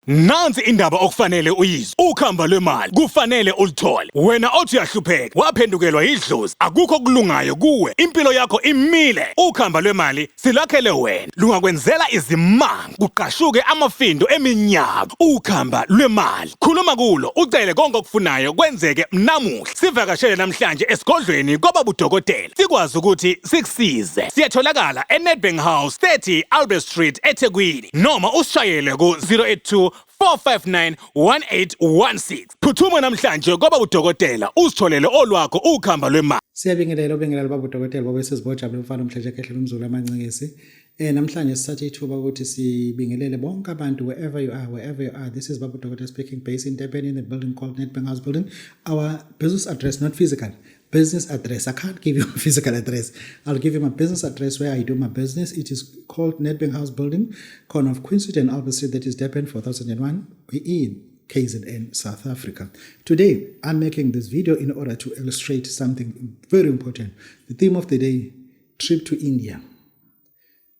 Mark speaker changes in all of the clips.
Speaker 1: Nansi indaba okufanele uyizwe. Ukhamba lwemali kufanele ulithole. Wena othi uyahlupheka, waphendukelwa idlozi, akukho kulungayo kuwe. Impilo yakho imile. Ukhamba lwemali silakhele wena. Lungakwenzela izimanga, kuqashuke amafindo eminyaka. Ukhamba lwemali. Khuluma kulo, ucele konke okufunayo kwenzeke namuhla. Sivakashele namhlanje esigodlweni kwaBabu Dokotela. Sikwazi ukuthi sikusize. Siyatholakala eNedbank House 30 Albert Street eThekwini noma usishayele ku 082 459 1816. Phuthuma namhlanje kwaBabu Dokotela usitholele olwakho ukhamba lwemali.
Speaker 2: Siyabingelela Babu Dokotela ngoba sesibojabule mfana umhlanje ekehle umzulu amancikisi. Namhlanje sithathe ithuba ukuthi sibingelele bonke abantu wherever you are. This is Babu Dokotela speaking, based in Durban in the building called Nedbank House building. Our business address, not physical. Business address. I can't give you a physical address. I'll give you my business address where I do my business. It is called Nedbank House building, corner of Queen Street and Albert Street. That is Durban 4001. We're in KZN, South Africa. Today, I'm making this video in order to illustrate something very important. The theme of the day, trip to India.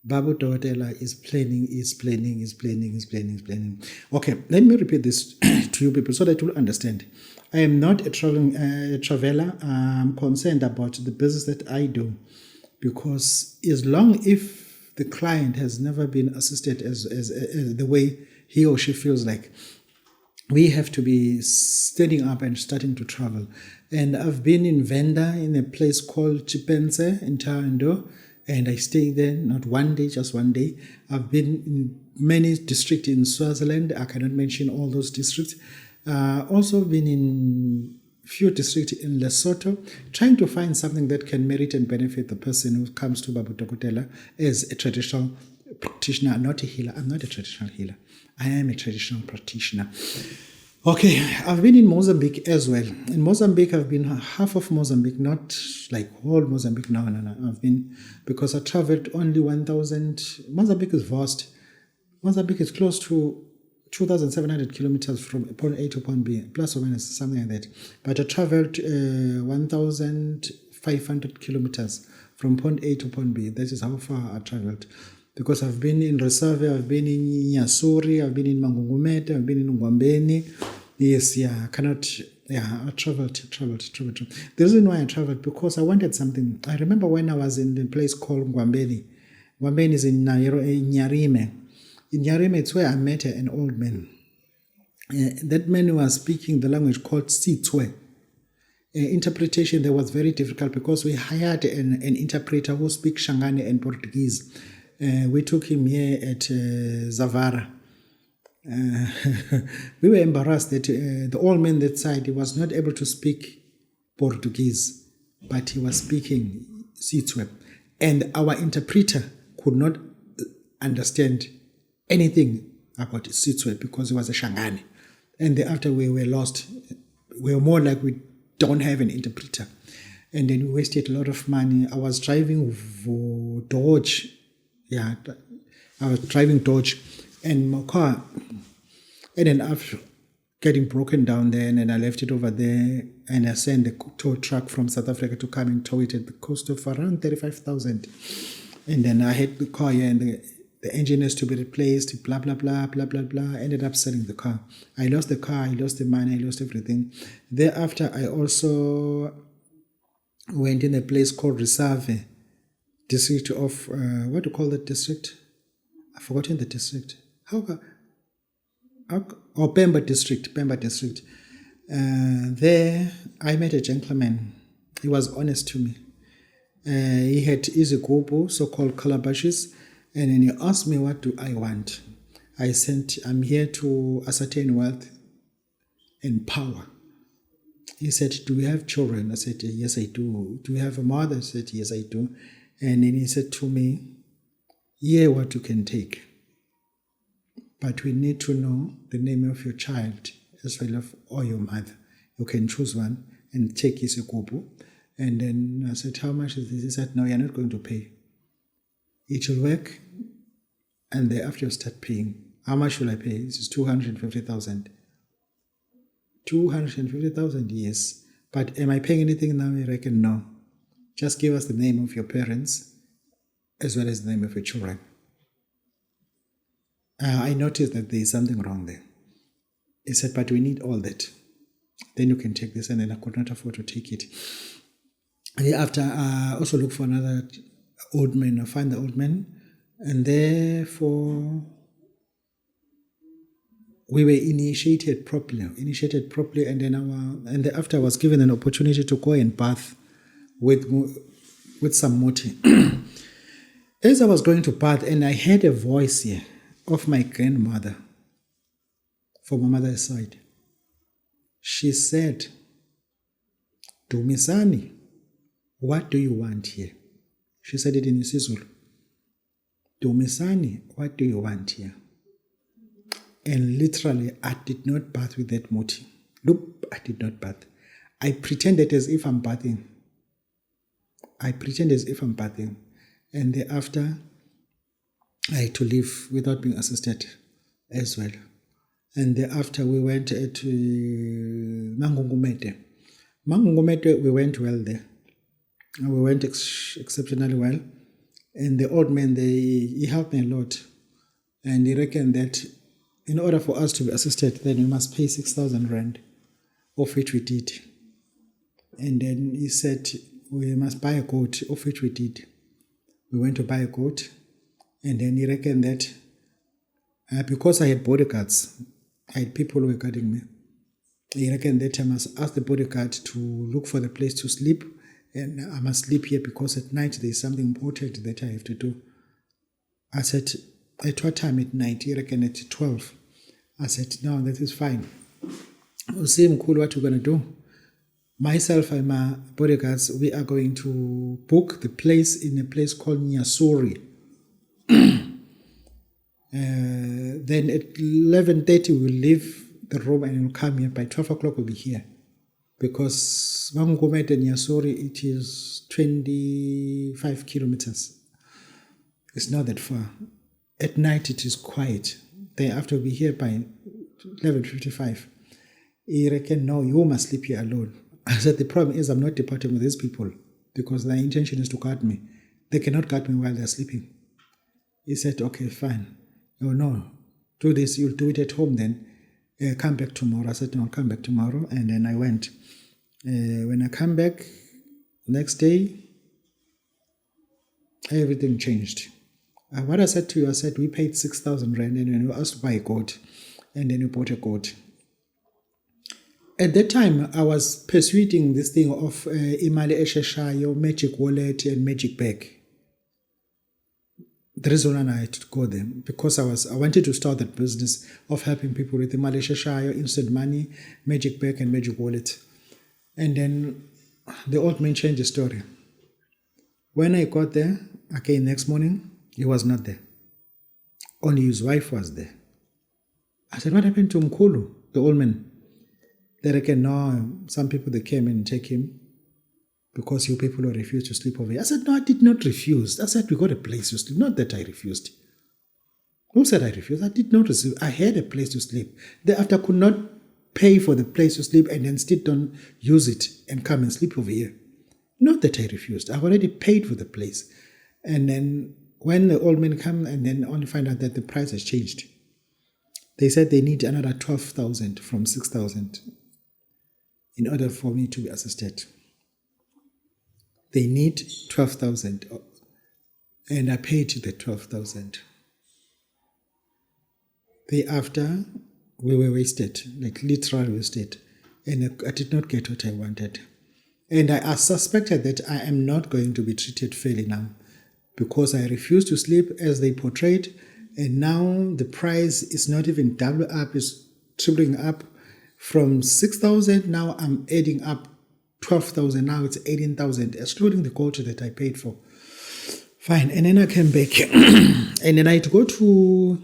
Speaker 2: Babu Dokotela is planning. Okay, let me repeat this to you people so that you'll understand. I am not a traveler. I'm concerned about the business that I do, because as long if the client has never been assisted as the way he or she feels like, we have to be standing up and starting to travel. And I've been in Venda in a place called Chipense in Tando, and I stayed there not one day, just one day. I've been in many districts in Swaziland. I cannot mention all those districts. Also been in few districts in Lesotho, trying to find something that can merit and benefit the person who comes to Babu Dokotela as a traditional practitioner, not a healer. I'm not a traditional healer. I am a traditional practitioner. Okay, I've been in Mozambique as well. In Mozambique, I've been half of Mozambique, not like whole Mozambique. No. I've been, because I traveled only 1,000. Mozambique is vast. Mozambique is close to 2,700 kilometers from point A to point B, plus or minus, something like that. But I traveled 1,500 kilometers from point A to point B. That is how far I traveled. Because I've been in Reserve, I've been in Nyasuri, I've been in Mangungumete, I've been in Ngwambeni. Yes, I traveled. The reason why I traveled, because I wanted something. I remember when I was in the place called Ngwambeni. Ngwambeni is in Nyarime. In Nyarime, it's where I met an old man. That man was speaking the language called Sitswe. Interpretation there was very difficult because we hired an interpreter who speaks Shangani and Portuguese. We took him here at Zavara. We were embarrassed that the old man that side, he was not able to speak Portuguese, but he was speaking Sitswe. And our interpreter could not understand anything about Sitswe because he was a Shangani. And thereafter we were lost. We were more like we don't have an interpreter. And then we wasted a lot of money. I was driving Dodge. Yeah, I was driving Dodge, and my car ended up getting broken down there, and then I left it over there, and I sent the tow truck from South Africa to come and tow it at the cost of around 35,000. And then I had the car here, and the engine has to be replaced, blah, blah, blah, blah, blah, blah. I ended up selling the car. I lost the car, I lost the money, I lost everything. Thereafter, I also went in a place called Reserve, district of, what do you call that district? I've forgotten the district. Pemba district. There, I met a gentleman. He was honest to me. He had izigubu, so-called calabashes, and then he asked me, what do I want? I said, I'm here to ascertain wealth and power. He said, do you have children? I said, yes, I do. Do you have a mother? I said, yes, I do. And then he said to me, yeah, what you can take. But we need to know the name of your child as well as or your mother. You can choose one and take his ekubu. And then I said, how much is this? He said, no, you're not going to pay. It will work, and thereafter you start paying. How much will I pay? This is 250,000. 250,000, yes. But am I paying anything now? I reckon no. Just give us the name of your parents as well as the name of your children. I noticed that there is something wrong there. He said, but we need all that. Then you can take this. And then I could not afford to take it. And after, I also look for another old man. I find the old man. And therefore, we were initiated properly. And then after I was given an opportunity to go and bath with some moti. As I was going to bath, and I heard a voice here of my grandmother from my mother's side. She said, Dumisani, what do you want here? She said it in isiZulu. Dumisani, what do you want here? And literally, I did not bath with that moti. Look, I did not bath. I pretended as if I'm bathing. And thereafter, I had to leave without being assisted as well. And thereafter, we went to Mangungumete. We went well there. We went exceptionally well. And the old man, he helped me a lot. And he reckoned that in order for us to be assisted, then we must pay 6,000 rand, of which we did. And then he said, we must buy a goat, of which we did. We went to buy a goat. And then he reckoned that because I had bodyguards, I had people who were guarding me. He reckoned that I must ask the bodyguard to look for the place to sleep. And I must sleep here because at night there is something important that I have to do. I said, at what time at night? He reckoned at 12. I said, no, that is fine. We'll see Mkulu what we're going to do. Myself and my bodyguards, we are going to book the place in a place called Nyasuri. Then at 11:30 we will leave the room and we'll come here. By 12 o'clock we'll be here. Because Mangumete and Nyasuri, it is 25 kilometers. It's not that far. At night it is quiet. Then after we'll be here by 11:55. He reckoned, no, you must sleep here alone. I said, the problem is I'm not departing with these people because their intention is to guard me. They cannot guard me while they're sleeping. He said, okay, fine. Oh, no, do this. You'll do it at home then. Come back tomorrow. I said, no, I'll come back tomorrow. And then I went. When I come back, next day, everything changed. What I said to you, I said, we paid 6,000 rand and then we asked to buy a goat. And then we bought a goat. At that time, I was pursuing this thing of Imali Esheshayo, Magic Wallet, and Magic Bag. The reason why I had to go there, because I wanted to start that business of helping people with Imali Esheshayo, instant money, Magic Bag, and Magic Wallet. And then the old man changed the story. When I got there, again, next morning, he was not there. Only his wife was there. I said, what happened to Mkulu, the old man? They reckon, no, some people, they came and take him because you people will refuse to sleep over here. I said, no, I did not refuse. I said, we got a place to sleep. Not that I refused. Who said I refused? I did not refuse. I had a place to sleep. Thereafter, I could not pay for the place to sleep and then still don't use it and come and sleep over here. Not that I refused. I've already paid for the place. And then when the old men come and then only find out that the price has changed, they said they need another 12,000 from 6,000 in order for me to be assisted. They need 12,000 and I paid the 12,000. Thereafter, we were wasted, like literally wasted. And I did not get what I wanted. And I suspected that I am not going to be treated fairly now because I refused to sleep as they portrayed. And now the price is not even double up, it's tripling up. From 6,000, now I'm adding up 12,000. Now it's 18,000, excluding the gold that I paid for. Fine. And then I came back. And then I had to go to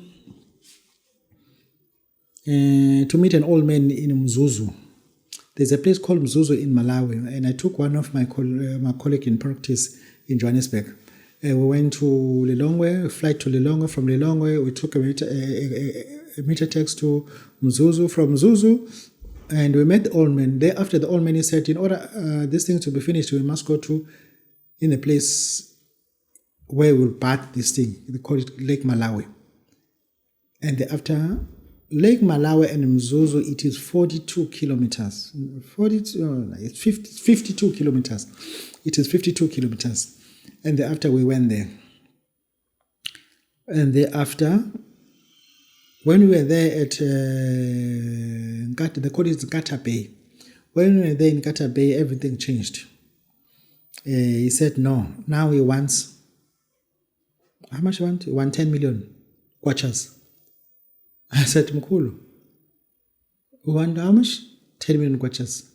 Speaker 2: meet an old man in Mzuzu. There's a place called Mzuzu in Malawi. And I took one of my colleague in practice in Johannesburg. We went to Lilongwe, a flight to Lilongwe. From Lilongwe, we took a meter taxi to Mzuzu. From Mzuzu, and we met the old man. Thereafter, the old man, he said, in order this thing to be finished, we must go to in a place where we'll bath this thing. They call it Lake Malawi. And thereafter, Lake Malawi and Mzuzu, it is 42 kilometers. 42, oh, it's 52 kilometers. It is 52 kilometers. And thereafter we went there. And thereafter, when we were there at, they call it Nkata Bay. When we were there in Nkata Bay, everything changed. He said, no, now he wants, how much he want? He wants 10 million kwachas. I said, Mkulu, we want how much? 10 million kwachas.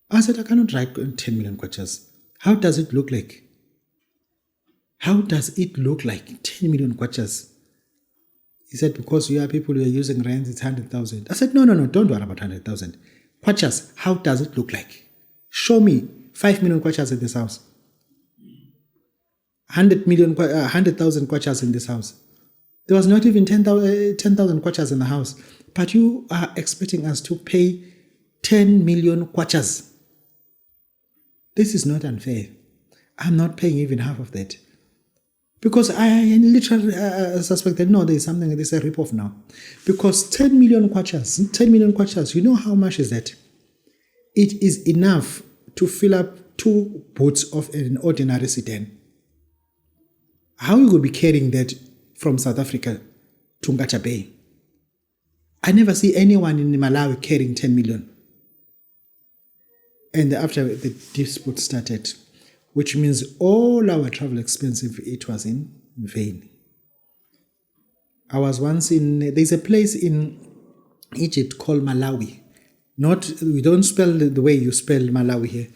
Speaker 2: I said, I cannot write 10 million kwachas. How does it look like? How does it look like? 10 million kwachas. He said, because you are people who are using rands, it's 100,000. I said, no, don't worry about 100,000. Kwachas, how does it look like? Show me 5 million kwachas in this house. 100,000 kwachas in this house. There was not even 10,000 kwachas in the house. But you are expecting us to pay 10 million kwachas. This is not unfair. I'm not paying even half of that. Because I literally suspected, no, there's something, there's a rip-off now. Because 10 million kwachas, you know how much is that? It is enough to fill up 2 boats of an ordinary sedan. How you will be carrying that from South Africa to Nkata Bay? I never see anyone in Malawi carrying 10 million. And after the dispute started, which means all our travel expenses, it was in vain. I was once there's a place in Egypt called Malawi. We don't spell the way you spell Malawi here.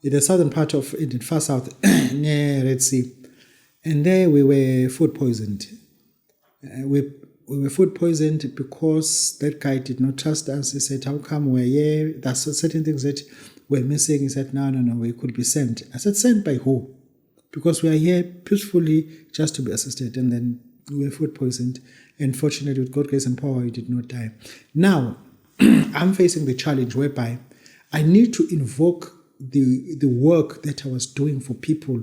Speaker 2: In the southern part of it, in far south, near Red Sea. And there we were food poisoned. We were food poisoned because that guy did not trust us. He said, how come we're here? There's certain things that we're missing. He said, no, we could be sent. I said, sent by who? Because we are here peacefully just to be assisted. And then we were food poisoned. And fortunately, with God's grace and power, we did not die. Now, I'm facing the challenge whereby I need to invoke the work that I was doing for people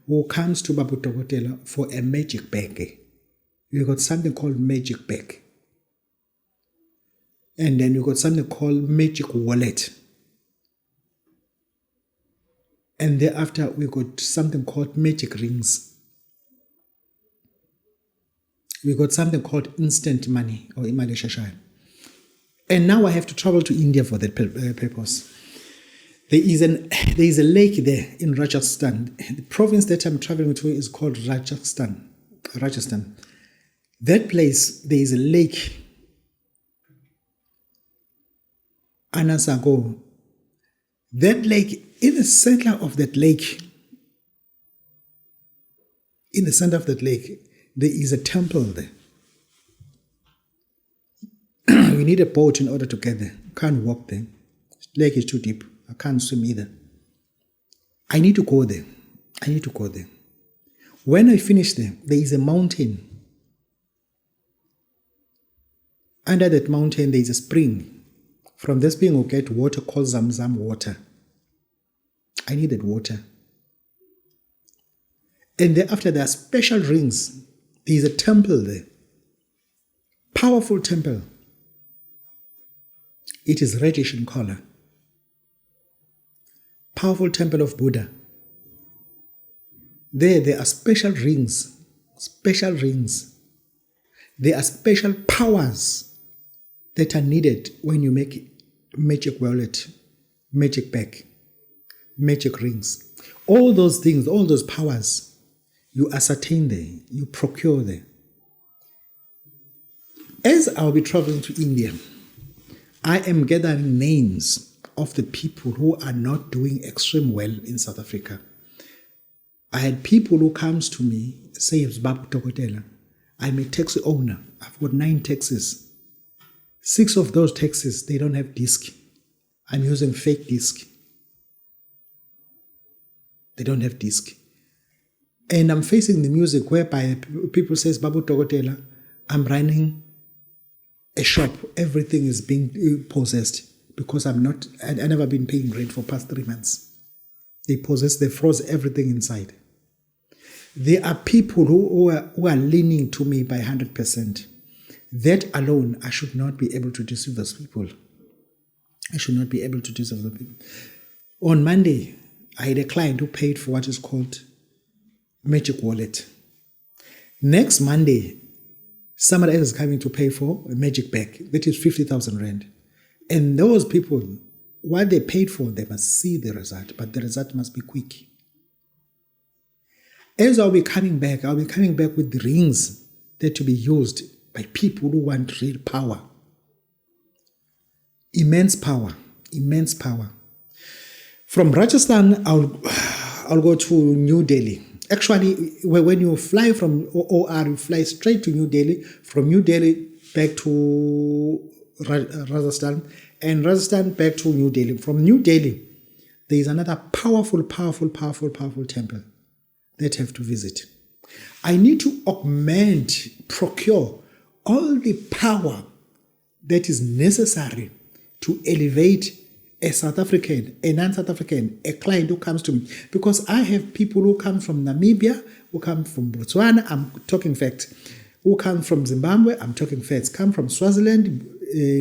Speaker 2: who comes to Babu Dokotela for a magic bag. You got something called magic bag. And then you got something called magic wallet. And thereafter, we got something called magic rings. We got something called instant money or imali shashai. And now I have to travel to India for that purpose. There is a lake there in Rajasthan. The province that I'm traveling to is called Rajasthan. That place, there is a lake. Anasago. That lake, in the center of that lake, there is a temple there. You need a boat in order to get there. You can't walk there. The lake is too deep. I can't swim either. I need to go there. When I finish there is a mountain. Under that mountain, there is a spring. From this spring, we'll get water called Zamzam water. I need that water. And thereafter, there are special rings. There is a temple there. Powerful temple. It is reddish in color. Powerful temple of Buddha. There are special rings. There are special powers that are needed when you make magic wallet, magic bag, magic rings. All those things, all those powers, you ascertain there, you procure there. As I'll be traveling to India, I am gathering names of the people who are not doing extreme well in South Africa. I had people who comes to me, say it's Babu Dokotela. I'm a taxi owner. I've got 9 taxis. 6 of those taxis, they don't have disc. I'm using fake disc. They don't have disc. And I'm facing the music whereby people says, Babu Dokotela, I'm running a shop. Everything is being possessed because I never been paying rent for past 3 months. They froze everything inside. There are people who are leaning to me by 100%. That alone, I should not be able to deceive those people. I should not be able to deceive the people. On Monday, I had a client who paid for what is called Magic Wallet. Next Monday, somebody else is coming to pay for a Magic Bag. That is 50,000 Rand. And those people, what they paid for, they must see the result, but the result must be quick. As I'll be coming back with the rings that to be used by people who want real power. Immense power. From Rajasthan, I'll go to New Delhi. Actually, when you fly from OR, you fly straight to New Delhi. From New Delhi back to Rajasthan, and Rajasthan back to New Delhi. From New Delhi, there is another powerful temple that I have to visit. I need to procure all the power that is necessary to elevate a South African, a non-South African, a client who comes to me. Because I have people who come from Namibia, who come from Botswana, I'm talking facts, who come from Zimbabwe, I'm talking facts, come from Swaziland,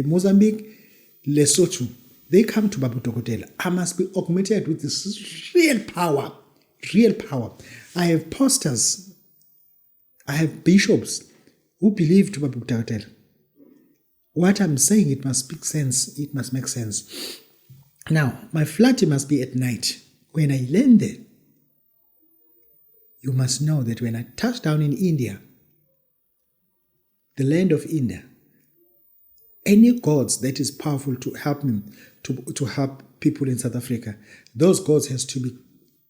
Speaker 2: Mozambique, Lesotho. They come to Babu Dokotela. I must be augmented with this real power. I have pastors, I have bishops who believe to Babu Dokotela. What I'm saying, it must speak sense, it must make sense. Now, my flight must be at night. When I land there, you must know that when I touch down in India, the land of India, any gods that is powerful to help me, to help people in South Africa, those gods has to be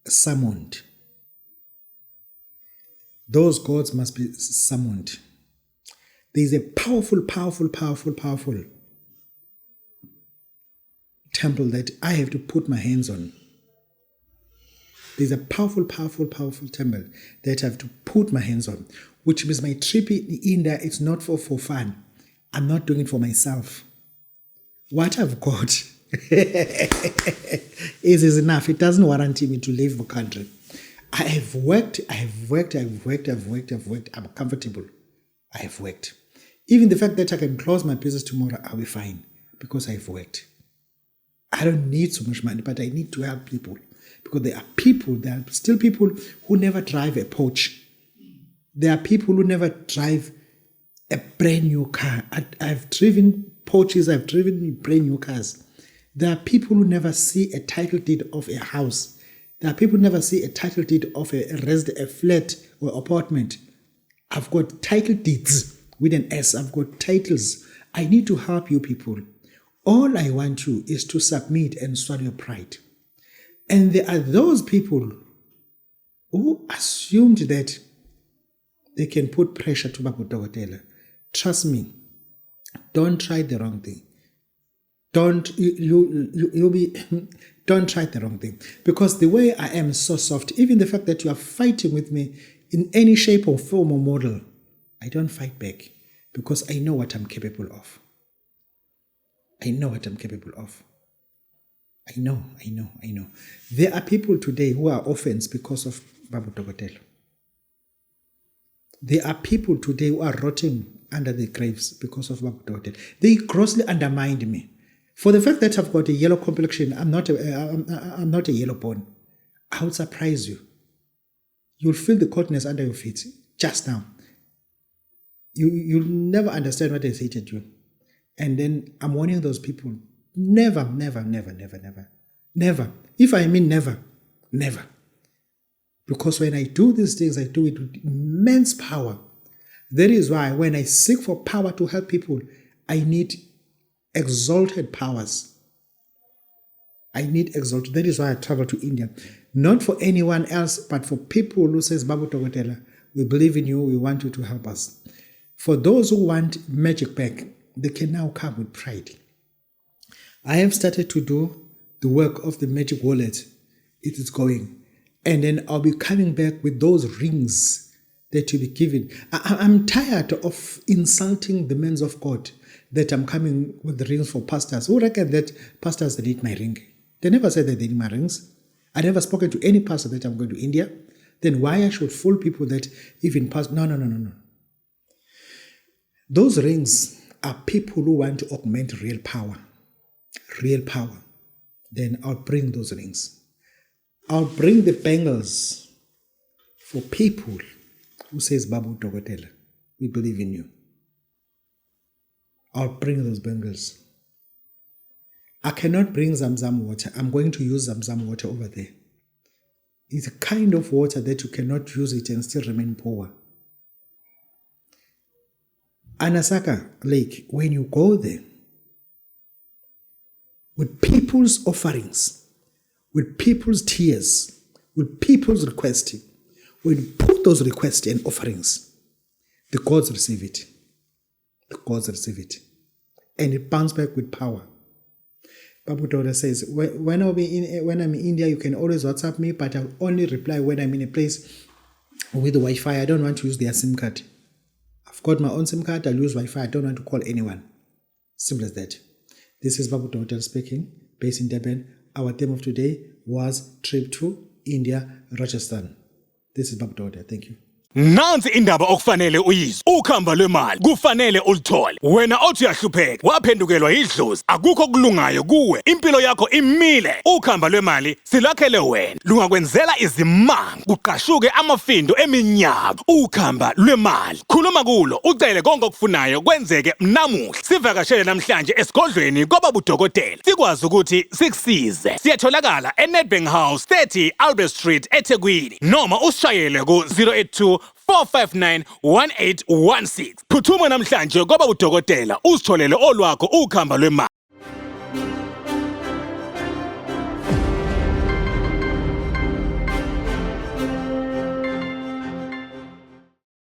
Speaker 2: summoned. Those gods must be summoned. There is a powerful temple that I have to put my hands on. There's a powerful temple that I have to put my hands on, which means my trip in India, it's not for fun. I'm not doing it for myself. What I've got is enough. It doesn't warrant me to leave the country. I've worked. I'm comfortable. I have worked. Even the fact that I can close my business tomorrow, I'll be fine because I've worked. I don't need so much money, but I need to help people because there are still people who never drive a Porsche. There are people who never drive a brand new car. I've driven Porsches, I've driven brand new cars. There are people who never see a title deed of a house. There are people who never see a title deed of a flat or apartment. I've got title deeds with an S. I've got titles. I need to help you people. All I want you is to submit and swallow your pride. And there are those people who assumed that they can put pressure to Babu Dokotela. Trust me, don't try the wrong thing. Don't try the wrong thing. Because the way I am so soft, even the fact that you are fighting with me in any shape or form or model, I don't fight back because I know what I'm capable of. I know. There are people today who are orphans because of Babu Dokotela. There are people today who are rotting under the graves because of Babu Dokotela. They grossly undermined me. For the fact that I've got a yellow complexion, I'm not a yellow bone. I would surprise you. You'll feel the coldness under your feet just now. You'll never understand what has hated you. And then I'm warning those people, never. If I mean never. Because when I do these things, I do it with immense power. That is why when I seek for power to help people, I need exalted powers. That is why I travel to India. Not for anyone else, but for people who says, Babu Dokotela, we believe in you, we want you to help us. For those who want magic back, they can now come with pride. I have started to do the work of the magic wallet. It is going. And then I'll be coming back with those rings that you'll be given. I'm tired of insulting the men of God that I'm coming with the rings for pastors. Who reckon that pastors, they need my ring? They never said that they need my rings. I never spoken to any pastor that I'm going to India. Then why I should fool people that even pastor? No. Those rings are people who want to augment real power. Real power. Then I'll bring those rings. I'll bring the bangles for people who says, Babu Dokotela, we believe in you. I'll bring those bangles. I cannot bring Zamzam water. I'm going to use Zamzam water over there. It's a kind of water that you cannot use it and still remain poor. Anasaka Lake, when you go there, with people's offerings, with people's tears, with people's requesting, when you put those requests and offerings, the gods receive it. The gods receive it. And it bounces back with power. Babu Dokotela says, when I'm in India, you can always WhatsApp me, but I'll only reply when I'm in a place with Wi-Fi. I don't want to use their SIM card. I've got my own SIM card, I'll use Wi-Fi. I don't want to call anyone. Simple as that. This is Babu Dokotela speaking, based in Durban. Our theme of today was trip to India, Rajasthan. This is Babu Dokotela. Thank you.
Speaker 1: Nansi indaba okufanele uyizwe. Ukhamba lwemali kufanele ulithole. Wena othi uyahlupheka, waphendukelwa idlozi, akukho kulungayo kuwe. Impilo yakho imile. Ukhamba lwemali silakhele wena. Lungakwenzela izimanga, kuqashuke amafindo eminyaka. Ukhamba lwemali. Khuluma kulo, ucele konke okufunayo kwenzeke namuhla. Sivakashele namhlanje esigodlweni kwaBabu Dokotela. Sikwazi ukuthi sikusize. Siyatholakala eNedbank House 30 Albert Street eThekwini. Noma usishayele ku 082 459 1816. Phuthuma namhlanje kwaBabu Dokotela usitholele olwakho ukhamba lwemali.